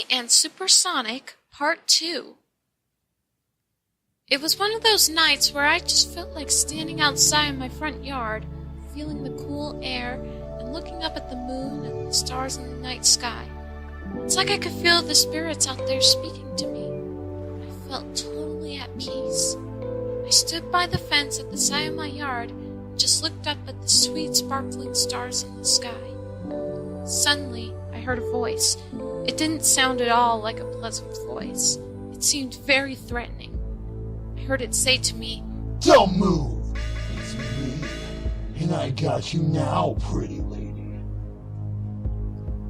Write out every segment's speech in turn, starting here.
and Supersonic Part 2. It was one of those nights where I just felt like standing outside my front yard, feeling the cool air and looking up at the moon and the stars in the night sky. It's like I could feel the spirits out there speaking to me. I felt totally at peace. I stood by the fence at the side of my yard and just looked up at the sweet sparkling stars in the sky. Suddenly, I heard a voice. It didn't sound at all like a pleasant voice. It seemed very threatening. I heard it say to me, "Don't move! It's me, and I got you now, pretty lady."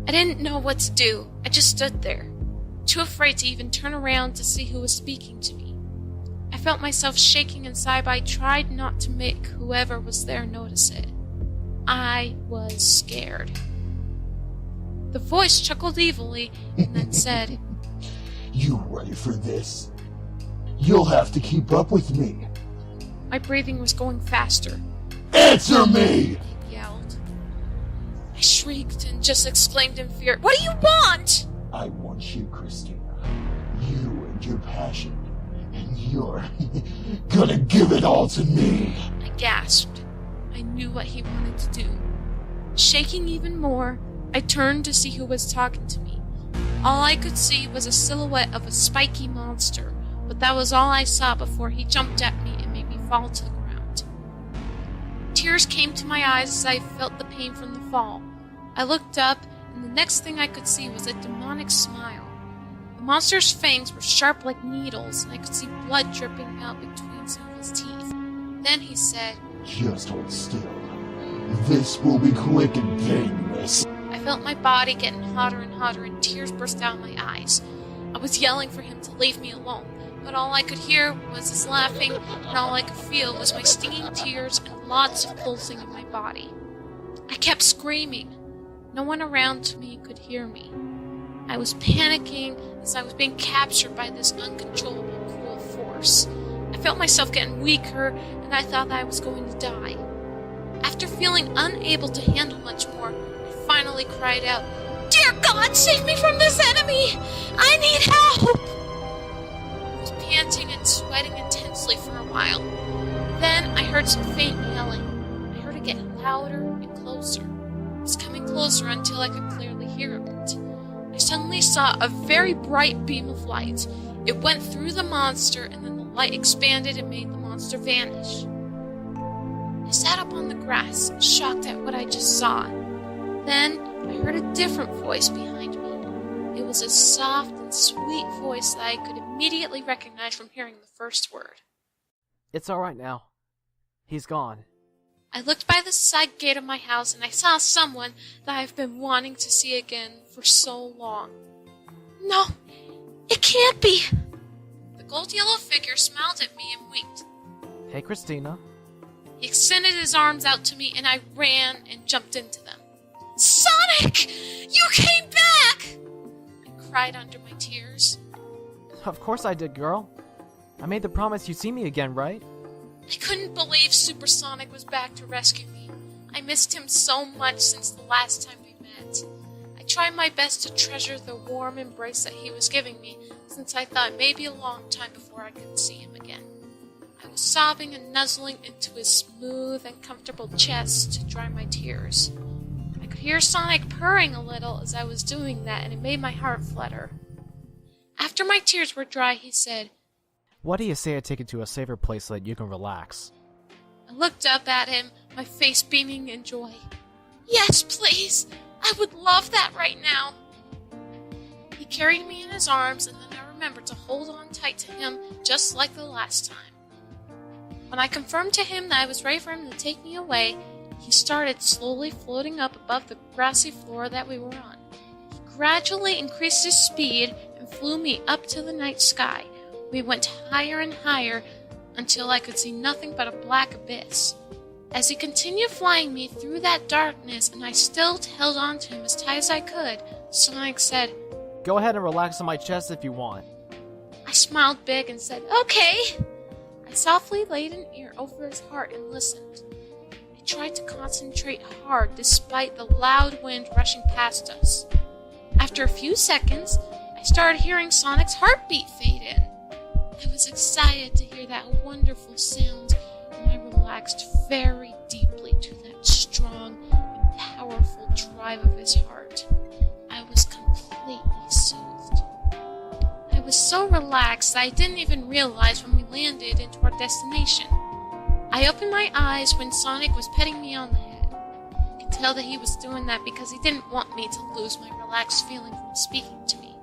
I didn't know what to do. I just stood there, too afraid to even turn around to see who was speaking to me. I felt myself shaking inside, but I tried not to make whoever was there notice it. I was scared. The voice chuckled evilly and then said, "You ready for this? You'll have to keep up with me." My breathing was going faster. "Answer me!" He yelled. I shrieked and just exclaimed in fear, "What do you want?" "I want you, Christina. You and your passion. And you're gonna give it all to me." I gasped. I knew what he wanted to do. Shaking even more, I turned to see who was talking to me. All I could see was a silhouette of a spiky monster, but that was all I saw before he jumped at me and made me fall to the ground. Tears came to my eyes as I felt the pain from the fall. I looked up, and the next thing I could see was a demonic smile. The monster's fangs were sharp like needles, and I could see blood dripping out between some of his teeth. Then he said, "Just hold still. This will be quick and painless." I felt my body getting hotter and hotter, and tears burst out of my eyes. I was yelling for him to leave me alone, but all I could hear was his laughing, and all I could feel was my stinging tears and lots of pulsing in my body. I kept screaming. No one around me could hear me. I was panicking as I was being captured by this uncontrollable, cruel force. I felt myself getting weaker, and I thought that I was going to die. After feeling unable to handle much more, I finally cried out, "Dear God, save me from this enemy! I need help!" I was panting and sweating intensely for a while. Then I heard some faint yelling. I heard it get louder and closer. It was coming closer until I could clearly hear it. I suddenly saw a very bright beam of light. It went through the monster, and then the light expanded and made the monster vanish. I sat up on the grass, shocked at what I just saw. Then I heard a different voice behind me. It was a soft and sweet voice that I could immediately recognize from hearing the first word. "It's all right now. He's gone." I looked by the side gate of my house, and I saw someone that I've been wanting to see again for so long. No, it can't be. The gold yellow figure smiled at me and winked. "Hey, Christina." He extended his arms out to me, and I ran and jumped into them. "Sonic! You came back!" I cried under my tears. "Of course I did, girl. I made the promise you'd see me again, right?" I couldn't believe Supersonic was back to rescue me. I missed him so much since the last time we met. I tried my best to treasure the warm embrace that he was giving me, since I thought maybe a long time before I could see him again. I was sobbing and nuzzling into his smooth and comfortable chest to dry my tears. I could hear Sonic purring a little as I was doing that, and it made my heart flutter. After my tears were dry, he said, "What do you say I take you to a safer place so that you can relax?" I looked up at him, my face beaming in joy. "Yes, please! I would love that right now!" He carried me in his arms, and then I remembered to hold on tight to him just like the last time. When I confirmed to him that I was ready for him to take me away, he started slowly floating up above the grassy floor that we were on. He gradually increased his speed and flew me up to the night sky. We went higher and higher until I could see nothing but a black abyss. As he continued flying me through that darkness and I still held on to him as tight as I could, Sonic said, "Go ahead and relax on my chest if you want." I smiled big and said, "Okay." I softly laid an ear over his heart and listened. I tried to concentrate hard despite the loud wind rushing past us. After a few seconds, I started hearing Sonic's heartbeat fade in. I was excited to hear that wonderful sound, and I relaxed very deeply to that strong and powerful drive of his heart. I was completely soothed. I was so relaxed that I didn't even realize when we landed into our destination. I opened my eyes when Sonic was petting me on the head. I could tell that he was doing that because he didn't want me to lose my relaxed feeling from speaking to me.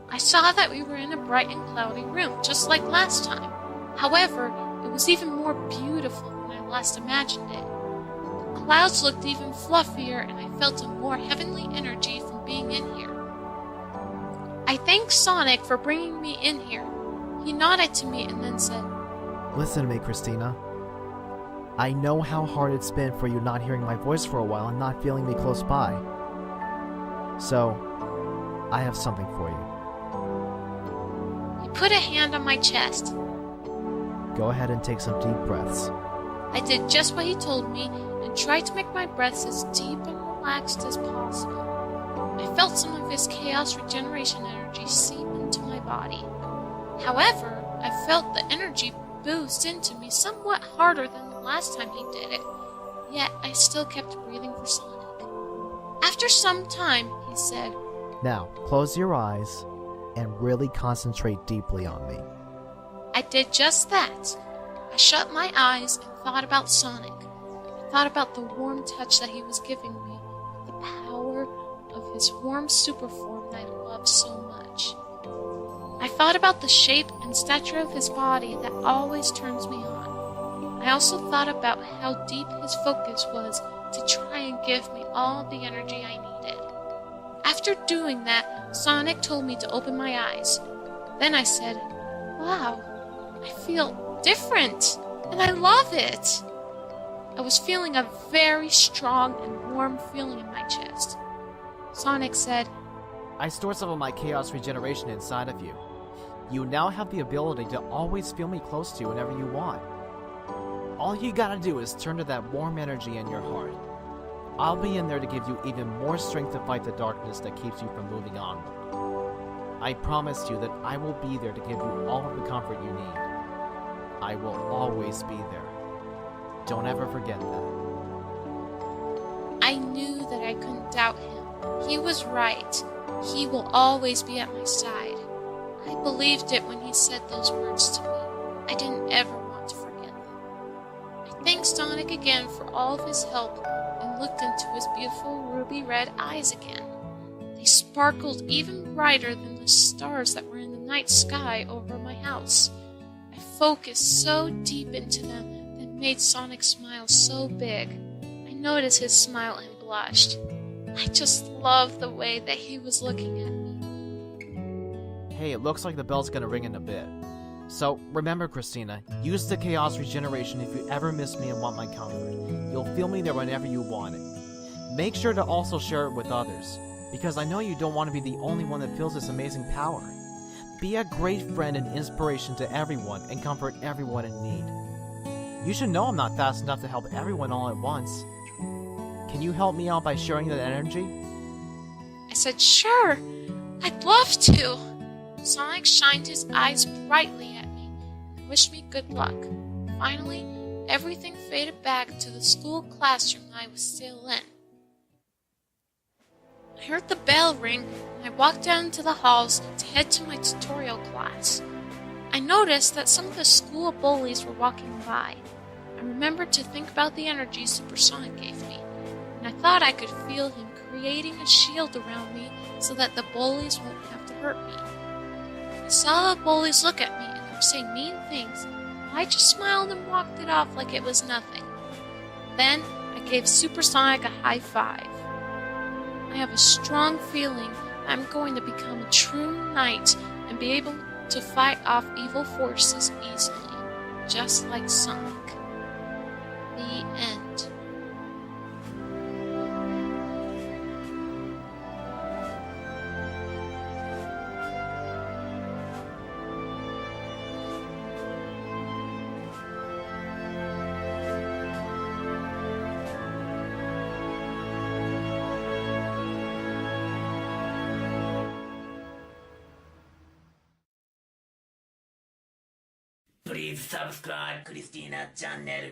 I saw that we were in a bright and cloudy room, just like last time. However, it was even more beautiful than I last imagined it. The clouds looked even fluffier, and I felt a more heavenly energy from being in here. I thanked Sonic for bringing me in here. He nodded to me and then said, Listen to me, Christina. I know how hard it's been for you not hearing my voice for a while and not feeling me close by. So, I have something for you. He put a hand on my chest. Go ahead and take some deep breaths. I did just what he told me and tried to make my breaths as deep and relaxed as possible. I felt some of his chaos regeneration energy seep into my body. However, I felt the energy boost into me somewhat harder than the last time he did it, yet I still kept breathing for Sonic. After some time, he said, Now, close your eyes and really concentrate deeply on me. I did just that. I shut my eyes and thought about Sonic. I thought about the warm touch that he was giving me, the power of his warm super form that I love so much. I thought about the shape and stature of his body that always turns me on. I also thought about how deep his focus was to try and give me all the energy I needed. After doing that, Sonic told me to open my eyes. Then I said, Wow, I feel different, and I love it. I was feeling a very strong and warm feeling in my chest. Sonic said, I stored some of my chaos regeneration inside of you. You now have the ability to always feel me close to you whenever you want. All you gotta do is turn to that warm energy in your heart. I'll be in there to give you even more strength to fight the darkness that keeps you from moving onward. I promise you that I will be there to give you all of the comfort you need. I will always be there. Don't ever forget that. I knew that I couldn't doubt him. He was right. He will always be at my side. I believed it when he said those words to me. I didn't ever want to forget them. I thanked Sonic again for all of his help and looked into his beautiful ruby red eyes again. They sparkled even brighter than the stars that were in the night sky over my house. I focused so deep into them that made Sonic smile so big. I noticed his smile and blushed. I just loved the way that he was looking at me. Hey, it looks like the bell's gonna ring in a bit. So, remember, Christina, use the chaos regeneration if you ever miss me and want my comfort. You'll feel me there whenever you want it. Make sure to also share it with others, because I know you don't want to be the only one that feels this amazing power. Be a great friend and inspiration to everyone and comfort everyone in need. You should know I'm not fast enough to help everyone all at once. Can you help me out by sharing that energy? I said, Sure, I'd love to. Sonic shined his eyes brightly at me and wished me good luck. Finally, everything faded back to the school classroom I was still in. I heard the bell ring and I walked down into the halls to head to my tutorial class. I noticed that some of the school bullies were walking by. I remembered to think about the energy Supersonic gave me, and I thought I could feel him creating a shield around me so that the bullies won't have to hurt me. I saw the bullies look at me and they were saying mean things, but I just smiled and walked it off like it was nothing. Then I gave Supersonic a high five. I have a strong feeling that I'm going to become a true knight and be able to fight off evil forces easily, just like Sonic. The end. Please subscribe Christina channel.